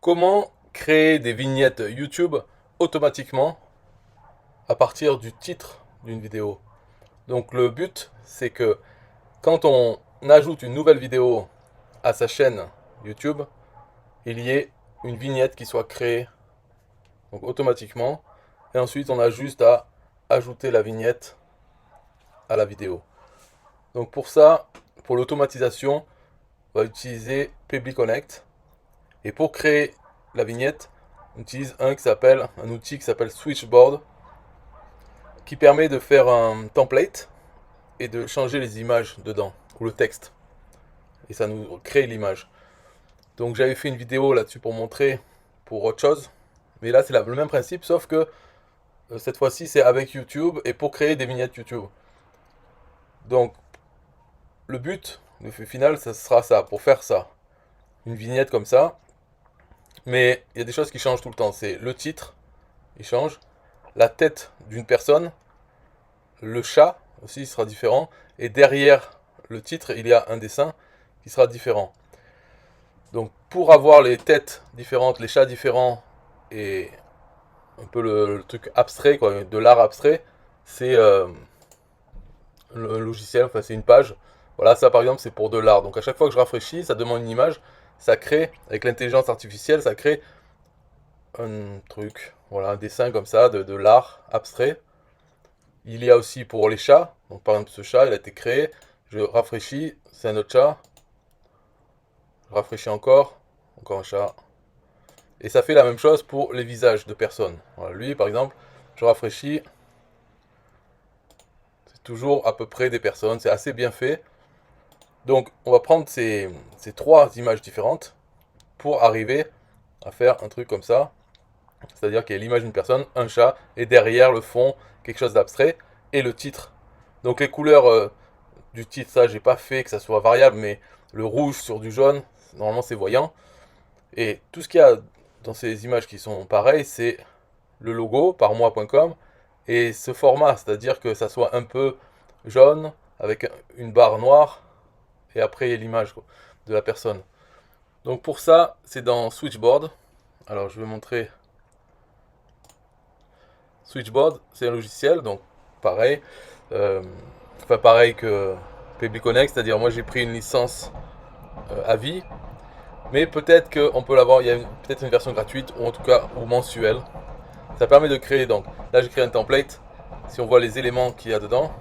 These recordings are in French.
Comment créer des vignettes YouTube automatiquement à partir du titre d'une vidéo? Donc le but, c'est que quand on ajoute une nouvelle vidéo à sa chaîne YouTube, il y ait une vignette qui soit créée donc automatiquement. Et ensuite, on a juste à ajouter la vignette à la vidéo. Donc pour ça, pour l'automatisation, on va utiliser Pebly Connect. Et pour créer la vignette, on utilise un outil qui s'appelle Switchboard, qui permet de faire un template et de changer les images dedans, ou le texte. Et ça nous crée l'image. Donc j'avais fait une vidéo là-dessus pour montrer pour autre chose. Mais là c'est le même principe, sauf que cette fois-ci c'est avec YouTube et pour créer des vignettes YouTube. Donc le but, le final, ça sera ça, pour faire ça. Une vignette comme ça. Mais il y a des choses qui changent tout le temps. C'est le titre, il change. La tête d'une personne. Le chat aussi sera différent. Et derrière le titre, il y a un dessin qui sera différent. Donc pour avoir les têtes différentes, les chats différents et un peu le truc abstrait, quoi, de l'art abstrait, c'est le logiciel, enfin c'est une page. Voilà, ça par exemple c'est pour de l'art. Donc à chaque fois que je rafraîchis, ça demande une image, ça crée, avec l'intelligence artificielle, ça crée un truc, voilà, un dessin comme ça, de l'art abstrait. Il y a aussi pour les chats, donc par exemple ce chat, il a été créé, je rafraîchis, c'est un autre chat, je rafraîchis encore un chat. Et ça fait la même chose pour les visages de personnes. Voilà, lui par exemple, je rafraîchis, c'est toujours à peu près des personnes, c'est assez bien fait. Donc on va prendre ces trois images différentes pour arriver à faire un truc comme ça. C'est-à-dire qu'il y a l'image d'une personne, un chat, et derrière le fond, quelque chose d'abstrait, et le titre. Donc les couleurs du titre, ça j'ai pas fait que ça soit variable, mais le rouge sur du jaune, normalement c'est voyant. Et tout ce qu'il y a dans ces images qui sont pareilles, c'est le logo par moi.com et ce format, c'est-à-dire que ça soit un peu jaune avec une barre noire et après l'image de la personne. Donc pour ça, c'est dans Switchboard. Alors je vais montrer. Switchboard, c'est un logiciel, donc pareil, euh, pas pareil que Pebly Connect, c'est-à-dire moi j'ai pris une licence à vie, mais peut-être qu'on peut l'avoir, il y a peut-être une version gratuite ou en tout cas ou mensuelle. Ça permet de créer, donc là j'ai créé un template, si on voit les éléments qu'il y a dedans,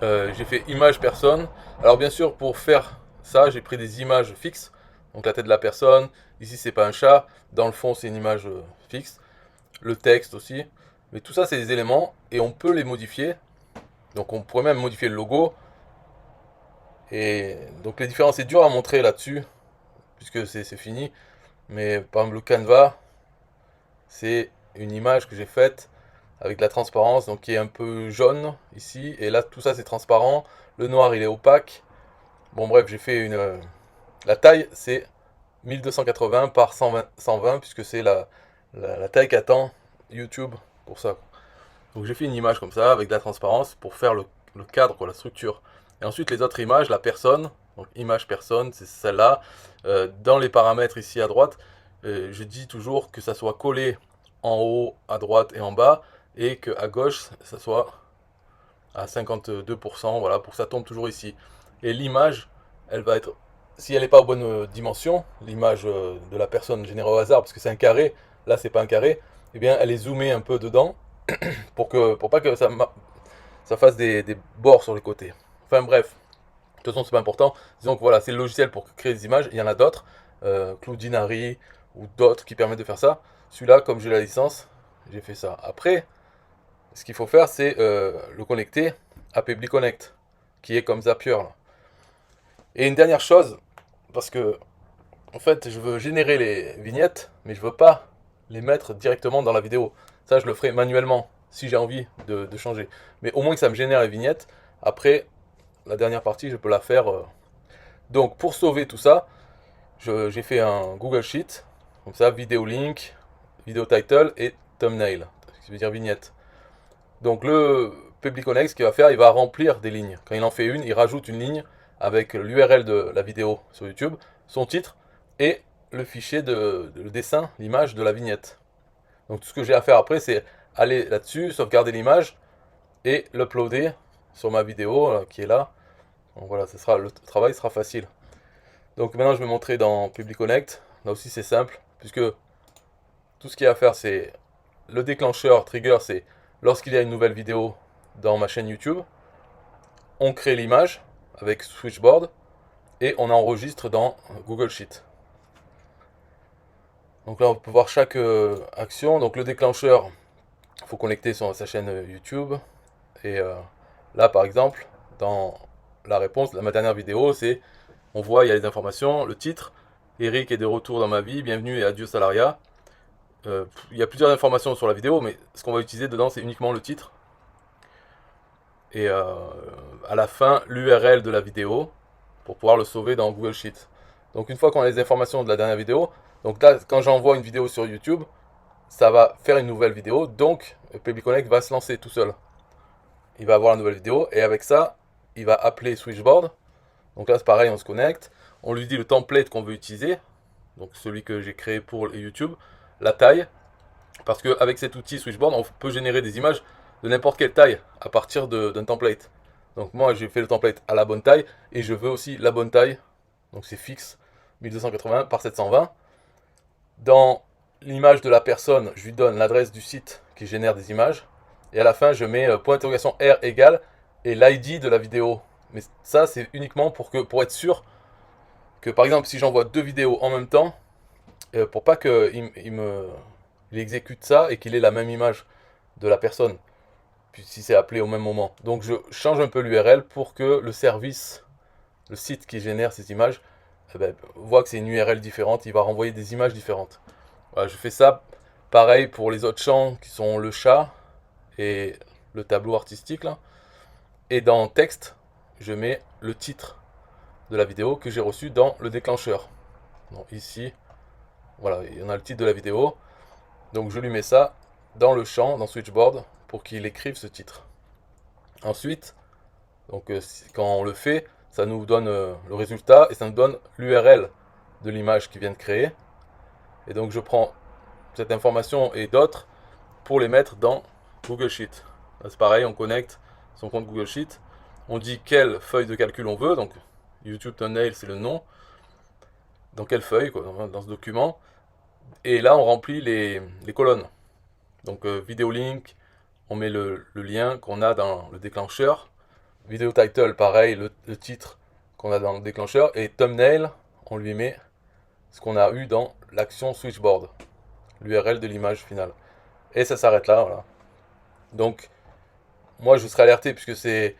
j'ai fait image personne. Alors bien sûr pour faire ça j'ai pris des images fixes, donc la tête de la personne, ici c'est pas un chat, dans le fond c'est une image fixe, le texte aussi. Mais tout ça, c'est des éléments et on peut les modifier. Donc on pourrait même modifier le logo. Et donc les différences, c'est dur à montrer là-dessus, puisque c'est fini. Mais par exemple, le Canva, c'est une image que j'ai faite avec de la transparence, donc qui est un peu jaune ici. Et là, tout ça, c'est transparent. Le noir, il est opaque. Bon, bref, j'ai fait une. La taille, c'est 1280 par 120 puisque c'est la taille qu'attend YouTube pour ça. Donc j'ai fait une image comme ça avec de la transparence pour faire le cadre, quoi, la structure. Et ensuite les autres images, la personne, donc image personne, c'est celle-là. Dans les paramètres ici à droite, je dis toujours que ça soit collé en haut, à droite et en bas, et que à gauche, ça soit à 52%, voilà, pour que ça tombe toujours ici. Et l'image, elle va être, si elle n'est pas aux bonnes dimensions, l'image de la personne générée au hasard, parce que c'est un carré, là c'est pas un carré, eh bien elle est zoomée un peu dedans, pour pas que ça fasse des bords sur les côtés. Enfin bref, de toute façon c'est pas important. Disons que voilà, c'est le logiciel pour créer des images. Il y en a d'autres, Cloudinary ou d'autres qui permettent de faire ça. Celui-là, comme j'ai la licence, j'ai fait ça. Après, ce qu'il faut faire, c'est le connecter à Pebly Connect, qui est comme Zapier. Là. Et une dernière chose, parce que en fait, je veux générer les vignettes, mais je veux pas les mettre directement dans la vidéo. Ça, je le ferai manuellement, si j'ai envie de changer. Mais au moins que ça me génère les vignettes. Après, la dernière partie, je peux la faire. Donc, pour sauver tout ça, j'ai fait un Google Sheet. Comme ça, vidéo link, vidéo title et thumbnail. Ce qui veut dire vignette. Donc, le Public Connect, ce qu'il va faire, il va remplir des lignes. Quand il en fait une, il rajoute une ligne avec l'URL de la vidéo sur YouTube, son titre et le fichier le dessin, l'image de la vignette. Donc tout ce que j'ai à faire après, c'est aller là-dessus, sauvegarder l'image et l'uploader sur ma vidéo qui est là. Donc voilà, le travail sera facile. Donc maintenant je vais montrer dans Public Connect. Là aussi c'est simple, puisque tout ce qu'il y a à faire, c'est le déclencheur, trigger, c'est lorsqu'il y a une nouvelle vidéo dans ma chaîne YouTube, on crée l'image avec Switchboard et on enregistre dans Google Sheet. Donc là on peut voir chaque action. Donc le déclencheur, il faut connecter sur sa chaîne YouTube. Et là par exemple, dans la réponse de ma dernière vidéo, c'est on voit il y a les informations, le titre, Eric est de retour dans ma vie, bienvenue et adieu salariat. Il y a plusieurs informations sur la vidéo, mais ce qu'on va utiliser dedans, c'est uniquement le titre. Et à la fin, l'URL de la vidéo, pour pouvoir le sauver dans Google Sheet. Donc une fois qu'on a les informations de la dernière vidéo, donc là, quand j'envoie une vidéo sur YouTube, ça va faire une nouvelle vidéo, donc Public Connect va se lancer tout seul. Il va avoir la nouvelle vidéo, et avec ça, il va appeler Switchboard. Donc là, c'est pareil, on se connecte, on lui dit le template qu'on veut utiliser, donc celui que j'ai créé pour YouTube, la taille, parce qu'avec cet outil Switchboard, on peut générer des images de n'importe quelle taille à partir d'un template. Donc moi, j'ai fait le template à la bonne taille, et je veux aussi la bonne taille, donc c'est fixe, 1280 par 720. Dans l'image de la personne, je lui donne l'adresse du site qui génère des images, et à la fin, je mets point d'interrogation R égale, et l'ID de la vidéo. Mais ça, c'est uniquement pour être sûr que, par exemple, si j'envoie deux vidéos en même temps, pour pas qu'il il exécute ça et qu'il ait la même image de la personne, puis si c'est appelé au même moment. Donc je change un peu l'URL pour que le service, le site qui génère ces images, voit que c'est une URL différente, il va renvoyer des images différentes. Voilà, je fais ça pareil pour les autres champs qui sont le chat et le tableau artistique là. Et dans texte, je mets le titre de la vidéo que j'ai reçu dans le déclencheur. Donc ici, voilà, on a le titre de la vidéo. Donc je lui mets ça dans le champ, dans Switchboard, pour qu'il écrive ce titre. Ensuite, donc quand on le fait, ça nous donne le résultat et ça nous donne l'URL de l'image qu'il vient de créer. Et donc je prends cette information et d'autres pour les mettre dans Google Sheet. C'est pareil, on connecte son compte Google Sheet, on dit quelle feuille de calcul on veut, donc YouTube Thumbnail c'est le nom, dans quelle feuille, quoi, dans ce document, et là on remplit les colonnes. Donc vidéo link, on met le lien qu'on a dans le déclencheur, vidéo title pareil, le titre qu'on a dans le déclencheur, et thumbnail, on lui met ce qu'on a eu dans l'action Switchboard, l'URL de l'image finale. Et ça s'arrête là, voilà. Donc, moi je serai alerté puisque c'est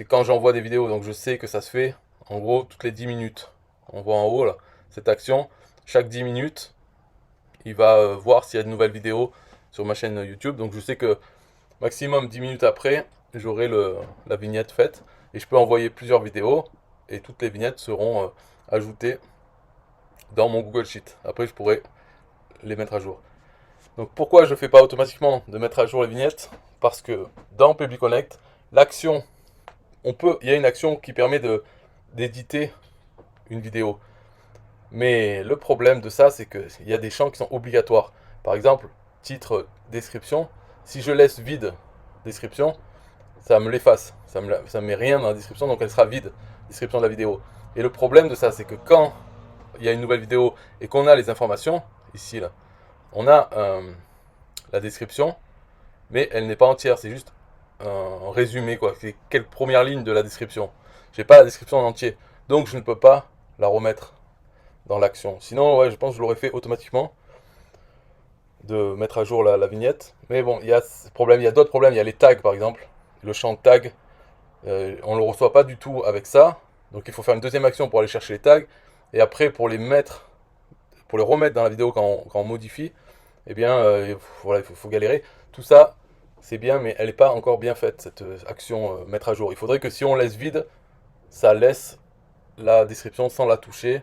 quand j'envoie des vidéos, donc je sais que ça se fait en gros toutes les 10 minutes. On voit en haut là, cette action, chaque 10 minutes, il va voir s'il y a de nouvelles vidéos sur ma chaîne YouTube. Donc je sais que maximum 10 minutes après, j'aurai la vignette faite et je peux envoyer plusieurs vidéos et toutes les vignettes seront ajoutées dans mon Google Sheet. Après, je pourrai les mettre à jour. Donc pourquoi je ne fais pas automatiquement de mettre à jour les vignettes? Parce que dans Public Connect, l'action, il y a une action qui permet d'éditer une vidéo. Mais le problème de ça, c'est qu'il y a des champs qui sont obligatoires. Par exemple, titre, description. Si je laisse vide description, ça me l'efface. Ça me met rien dans la description, donc elle sera vide, description de la vidéo. Et le problème de ça, c'est que quand il y a une nouvelle vidéo et qu'on a les informations, ici, là, on a la description, mais elle n'est pas entière, c'est juste un résumé, quoi. C'est quelques premières lignes de la description. J'ai pas la description en entier, donc je ne peux pas la remettre dans l'action. Sinon, ouais, je pense que je l'aurais fait automatiquement, de mettre à jour la vignette. Mais bon, il y a d'autres problèmes. Il y a les tags, par exemple. Le champ tag, on ne le reçoit pas du tout avec ça. Donc il faut faire une deuxième action pour aller chercher les tags. Et après, pour les remettre dans la vidéo quand on modifie, eh bien, voilà, il faut galérer. Tout ça, c'est bien, mais elle n'est pas encore bien faite, cette action mettre à jour. Il faudrait que si on laisse vide, ça laisse la description sans la toucher.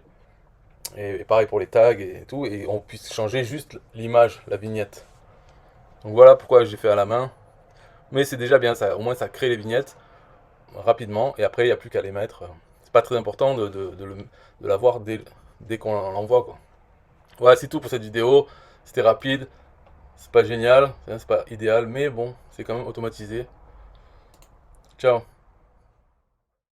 Et pareil pour les tags et tout, et on puisse changer juste l'image, la vignette. Donc voilà pourquoi j'ai fait à la main. Mais c'est déjà bien, ça, au moins ça crée les vignettes rapidement, et après il n'y a plus qu'à les mettre. C'est pas très important de l'avoir dès qu'on l'envoie, quoi. Voilà, c'est tout pour cette vidéo. C'était rapide, c'est pas génial, c'est pas idéal, mais bon, c'est quand même automatisé. Ciao.